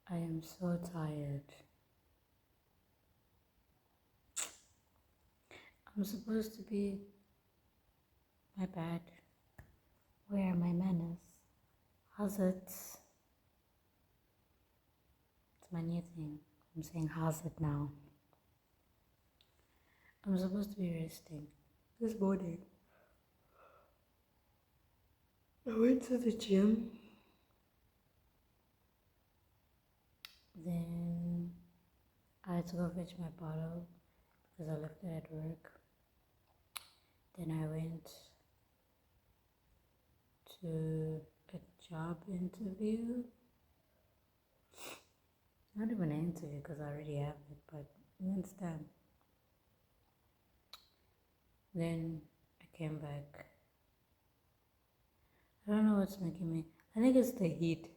I am so tired. I'm supposed to be my bad. Where are my manners? How's it? It's my new thing. I'm saying how's it now? I'm supposed to be resting. This morning, I went to the gym. Then I had to go fetch my bottle because I left it at work. Then I went to a job interview. Not even an interview because I already have it, but you understand. Then I came back. I don't know what's making me. I think it's the heat.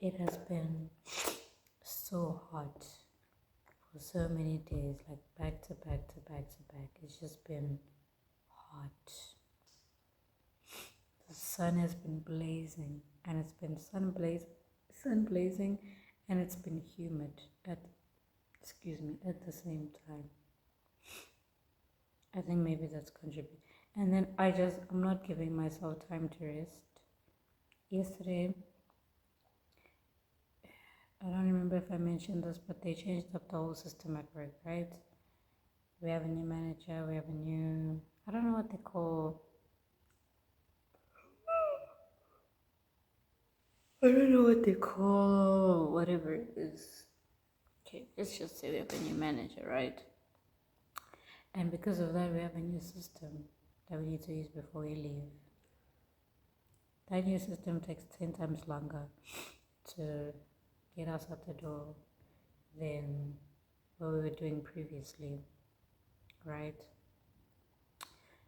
It has been so hot for so many days, like back to back to back to back. It's just been hot. The sun has been blazing, and it's been sun blazing, and it's been humid at the same time. I think maybe that's contributing. And then I'm not giving myself time to rest. Yesterday, I don't remember if I mentioned this, but they changed up the whole system at work, right? We have a new manager, we have a new, I don't know what they call, whatever it is. Okay, let's just say we have a new manager, right? And because of that, we have a new system that we need to use before we leave. That new system takes 10 times longer to get us out the door than what we were doing previously, right?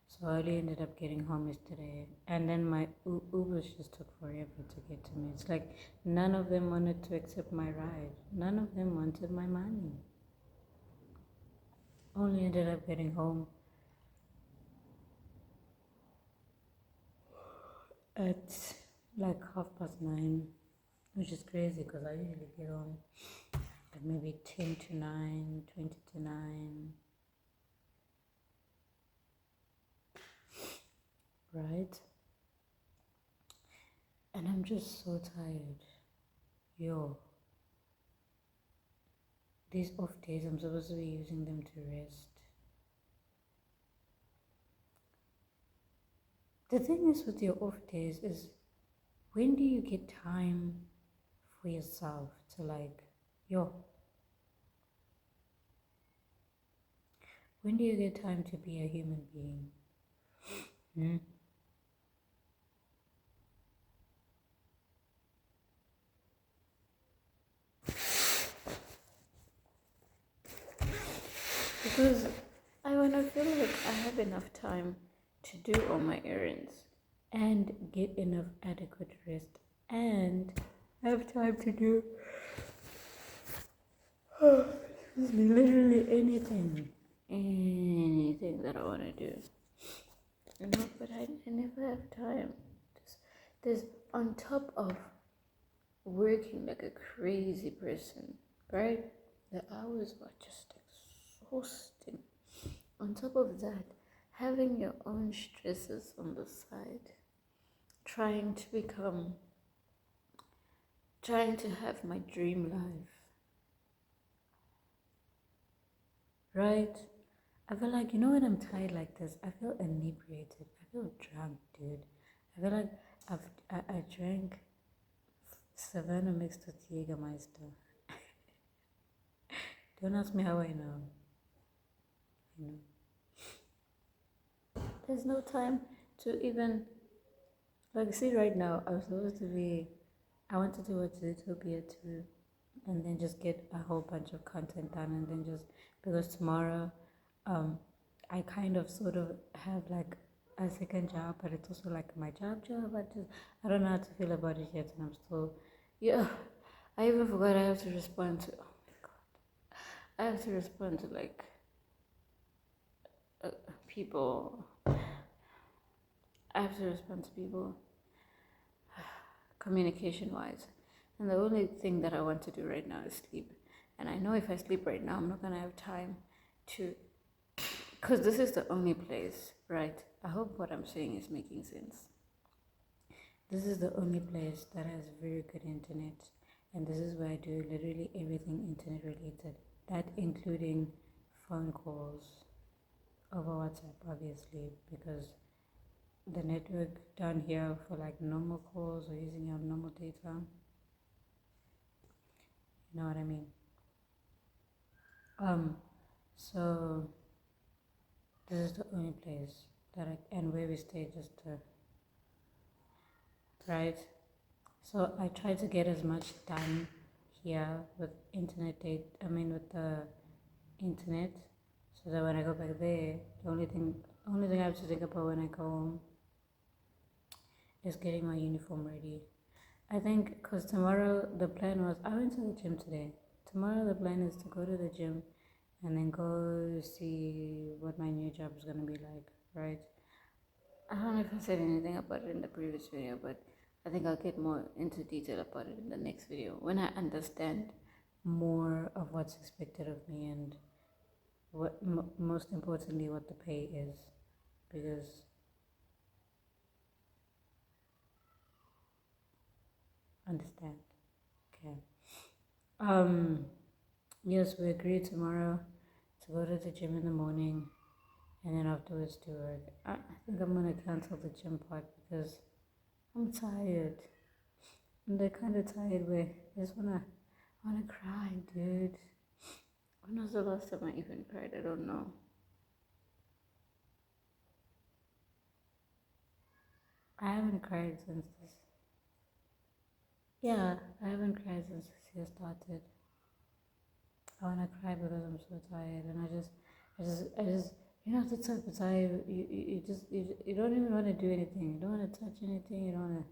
So I only ended up getting home yesterday, and then my Ubers just took forever to get to me. It's like none of them wanted to accept my ride. None of them wanted my money. Only ended up getting home at like 9:30, which is crazy because I usually get home at maybe 10 to 9, 20 to 9. Right? And I'm just so tired. Yo. These off days, I'm supposed to be using them to rest. The thing is with your off days is, when do you get time for yourself to when do you get time to be a human being? Because I want to feel like I have enough time to do all my errands and get enough adequate rest and have time to do literally anything that I want to do. But I never have time. There's on top of working like a crazy person, right? The hours are just exhausting. On top of that, having your own stresses on the side, trying to have my dream life, right? I feel like, when I'm tired like this, I feel inebriated. I feel drunk, dude. I feel like I drank Savannah mixed with Jägermeister. Don't ask me how I know. There's no time to even, see right now, I want to do a Zootopia too, and then just get a whole bunch of content done, and then because tomorrow, I kind of sort of have like a second job, but it's also like my job. I don't know how to feel about it yet, and I'm still, I even forgot I have to respond to, oh my god, I have to respond to people I have to respond to people communication wise. And the only thing that I want to do right now is sleep. And I know if I sleep right now, I'm not going to have time to, because this is the only place, right? I hope what I'm saying is making sense. This is the only place that has very good internet. And this is where I do literally everything internet related. That including phone calls over WhatsApp, obviously, because the network down here for like normal calls or using your normal data, you know what I mean? So this is the only place that and where we stay just right. So I try to get as much done here with with the internet, so that when I go back there, the only thing I have to think about when I go home is getting my uniform ready. I think because tomorrow the plan was, I went to the gym today. Tomorrow the plan is to go to the gym and then go see what my new job is gonna be like, right? I don't know if I said anything about it in the previous video, but I think I'll get more into detail about it in the next video when I understand more of what's expected of me and what most importantly what the pay is, because understand. Okay. Yes, we agreed tomorrow to go to the gym in the morning and then afterwards to work. I think I'm gonna cancel the gym part because I'm tired. I'm the kind of tired where I just wanna cry, dude. When was the last time I even cried? I don't know. I haven't cried since this. Yeah, I haven't cried since this year started. I wanna cry because I'm so tired, and I just, you know, the type of tired. You don't even want to do anything. You don't want to touch anything. You don't want to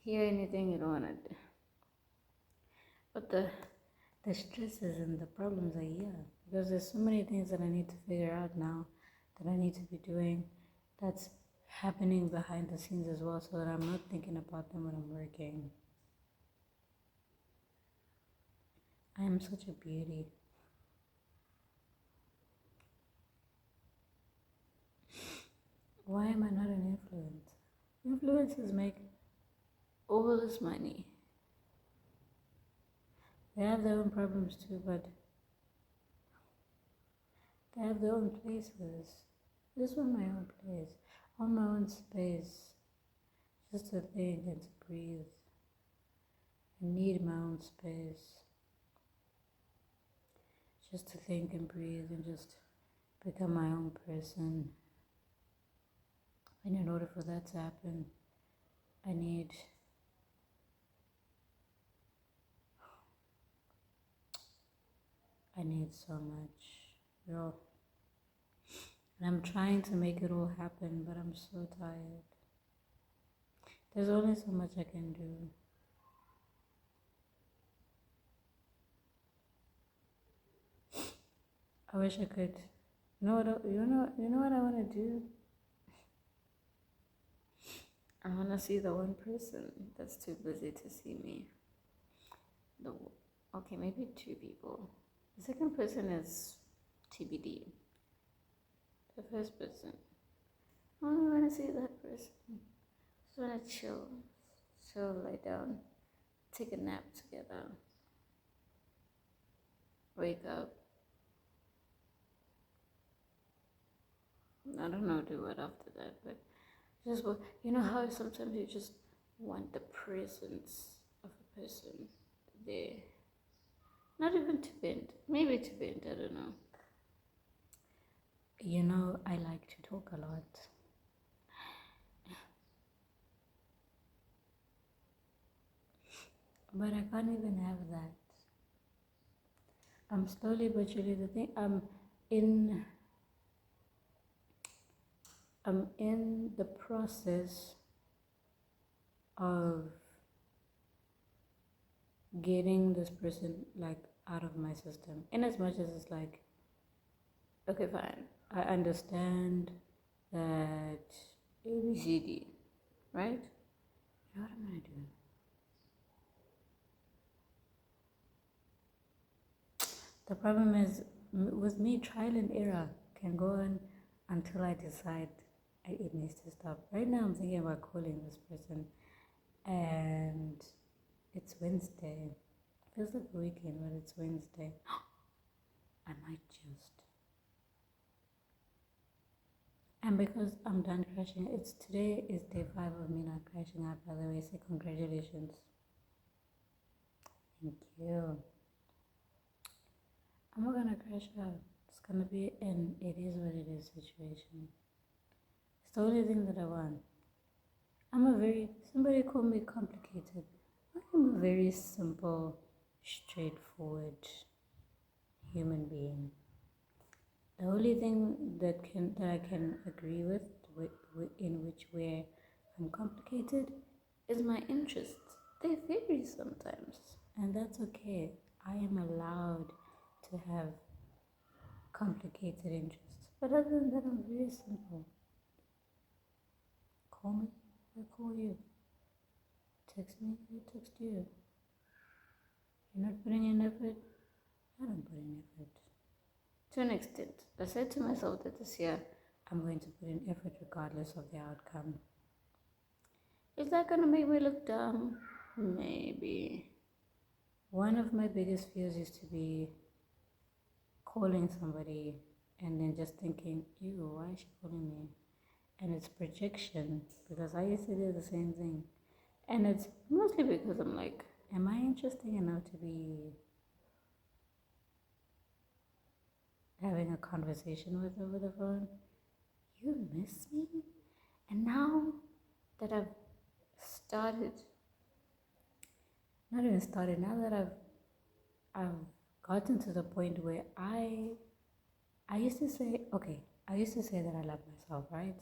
hear anything. You don't want to. But the stresses and the problems are here because there's so many things that I need to figure out now that I need to be doing. That's happening behind the scenes as well, so that I'm not thinking about them when I'm working. I am such a beauty. Why am I not an influence? Influencers make all this money. They have their own problems too, but they have their own places. I just want my own place. I want my own space. Just to think and to breathe. I need my own space. Just to think and breathe and just become my own person. And in order for that to happen, I need so much, yo. And I'm trying to make it all happen, but I'm so tired. There's only so much I can do. I wish I could. You know what I want to do? I want to see the one person that's too busy to see me. Okay, maybe two people. The second person is TBD. The first person, I only want to see that person. Just want to chill, lie down, take a nap together, wake up. I don't know, do what after that, but just, you know how sometimes you just want the presence of a person there. Not even to vent, maybe to vent, I don't know. You know, I like to talk a lot. But I can't even have that. I'm slowly but surely I'm in the process of getting this person like out of my system. In as much as it's like, okay, fine. I understand that A, B, C, D, right? You know what I'm gonna do? The problem is, with me, trial and error can go on until I decide it needs to stop. Right now, I'm thinking about calling this person, and it's Wednesday. Feels like a weekend, but it's Wednesday. I might just. And because I'm done crashing, today is day 5 of me not crashing out, by the way, so congratulations. Thank you. I'm not gonna crash out. It's gonna be an it is what it is situation. It's the only thing that I want. Somebody call me complicated. I'm a very simple, straightforward human being. The only thing that I can agree with in which where I'm complicated is my interests. They vary sometimes, and that's okay. I am allowed to have complicated interests. But other than that, I'm very simple. Call me, I call you. Text me, I text you. You're not putting in effort, I don't put in effort. To an extent, I said to myself that this year I'm going to put in effort regardless of the outcome. Is that going to make me look dumb? Maybe. One of my biggest fears used to be calling somebody and then just thinking, ew, why is she calling me? And it's projection, because I used to do the same thing. And it's mostly because I'm like, am I interesting enough to be having a conversation with over the phone? You miss me? And now that I've started, not even started, now that I've gotten to the point where I used to say that I love myself, right?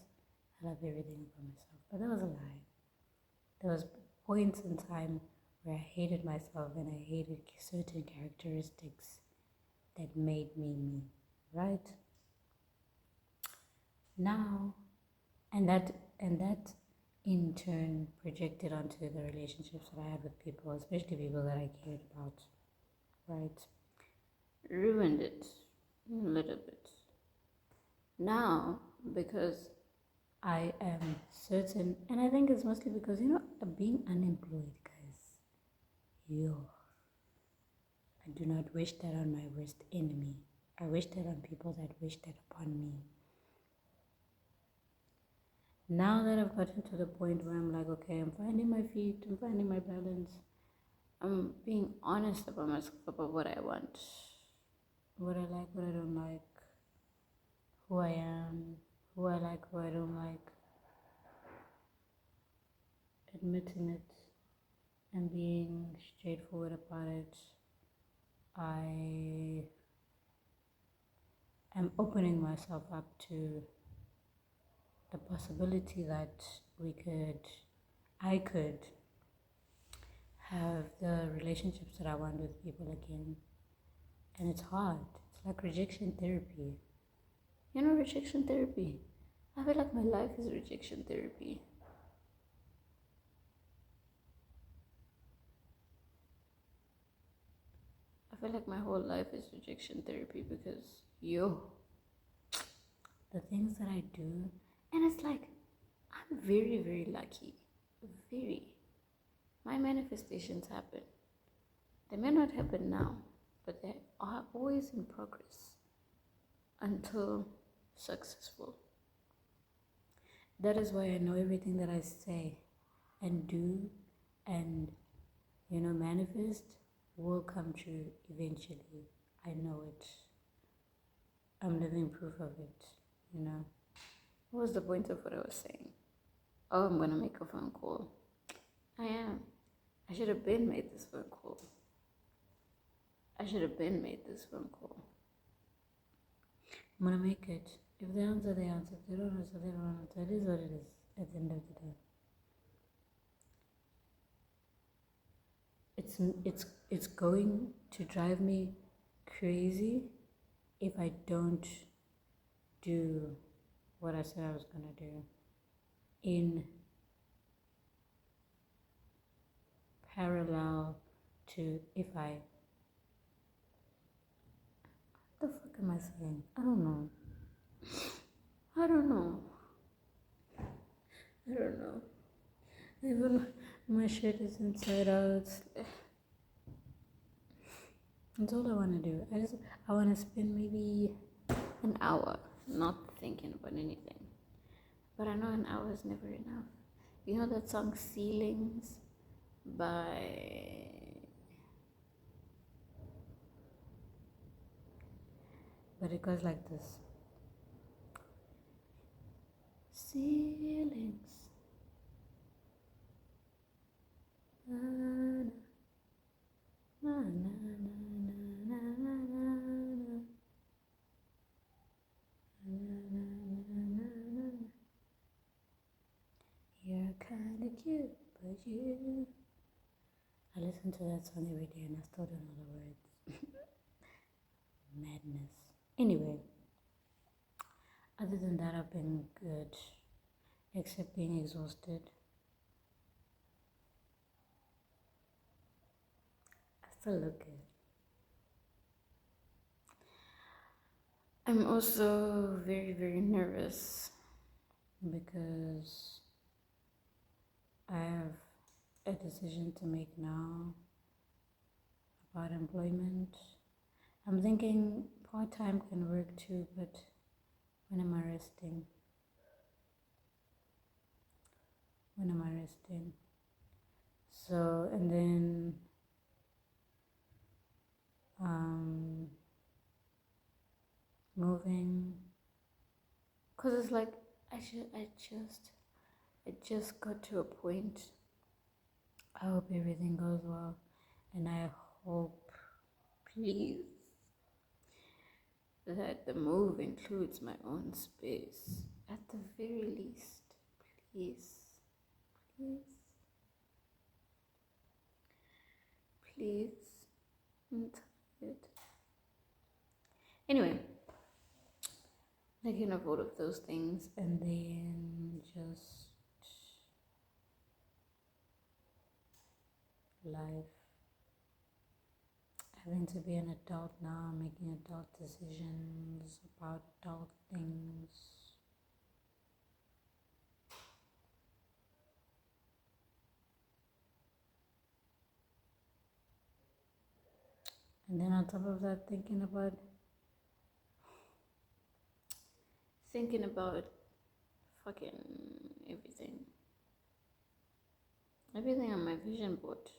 I love everything about myself, but that was a lie. There was points in time where I hated myself and I hated certain characteristics that made me, right? Now, and that in turn projected onto the relationships that I had with people, especially people that I cared about, right? Ruined it a little bit. Now, because I am certain, and I think it's mostly because, being unemployed, guys, I do not wish that on my worst enemy. I wish that on people that wish that upon me. Now that I've gotten to the point where I'm like, okay, I'm finding my feet, I'm finding my balance, I'm being honest about myself, about what I want, what I like, what I don't like, who I am, who I like, who I don't like, admitting it and being straightforward about it. I am opening myself up to the possibility that I could have the relationships that I want with people again. And it's hard. It's like rejection therapy. Rejection therapy. I feel like my life is rejection therapy. I feel like my whole life is rejection therapy because, the things that I do, and it's like, I'm very, very lucky. Very. My manifestations happen. They may not happen now, but they are always in progress until successful. That is why I know everything that I say and do and, manifest will come true eventually. I know it. I'm living proof of it, What was the point of what I was saying? Oh, I'm going to make a phone call. I am. I should have been made this phone call. I'm going to make it. If they answer, they answer. If they don't answer, they don't answer. It is what it is at the end of the day. It's going to drive me crazy if I don't do what I said I was going to do. in parallel to if I, what the fuck am I saying? I don't know. Even my shirt is inside out. That's all I want to do. I want to spend maybe an hour not thinking about anything. But I know an hour is never enough. You know that song Ceilings by... But it goes like this. Ceilings. Na, na, na, na, na, na, na, na. You're kinda cute, but you... I listen to that song every day and I still don't know the words. Madness. Anyway, other than that, I've been good, except being exhausted. I still look good. I'm also very, very nervous because I have a decision to make now about employment. I'm thinking part-time can work too, but when am I resting? So, and then moving, cause it's like I just got to a point. I hope everything goes well, and I hope, please, that the move includes my own space at the very least. Please. I'm tired. Anyway, thinking of all of those things, and then just life. Having to be an adult now, making adult decisions about adult things. And then on top of that, thinking about fucking everything on my vision board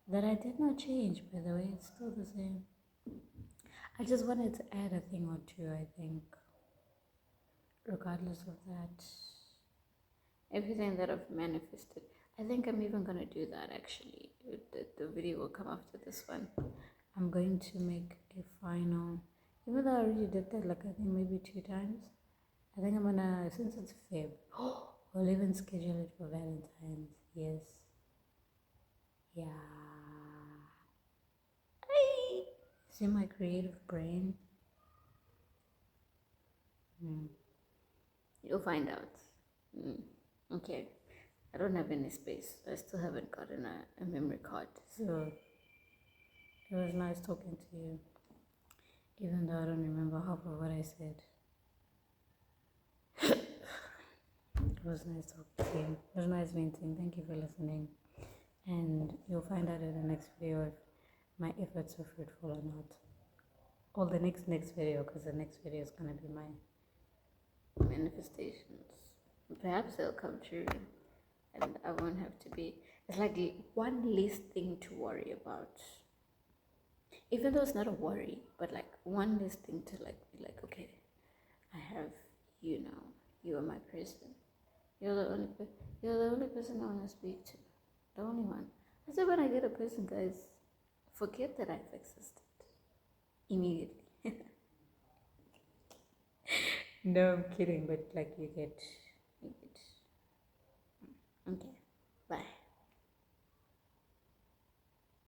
that I did not change, by the way. It's still the same. I just wanted to add a thing or two, I think. Regardless of that, everything that I've manifested, I think I'm even gonna do that actually. The video will come after this one. I'm going to make a final, even though I already did that like I think maybe 2 times. I think I'm gonna, since it's Feb, we'll even schedule it for Valentine's. Yes. Yeah. Hey. See my creative brain? You'll find out. Okay. I don't have any space. I still haven't gotten a memory card. So it was nice talking to you. Even though I don't remember half of what I said. It was nice talking to you. It was nice meeting. Thank you for listening. And you'll find out in the next video if my efforts are fruitful or not. Or the next video, because the next video is going to be my manifestations. Perhaps they'll come true. And I won't have to be... It's like one less thing to worry about. Even though it's not a worry, but like one less thing to like be like, okay, I have you now. You are my person. You're the only person I want to speak to. The only one. I said when I get a person, guys, forget that I've existed. Immediately. No, I'm kidding, but like you get. Okay, bye.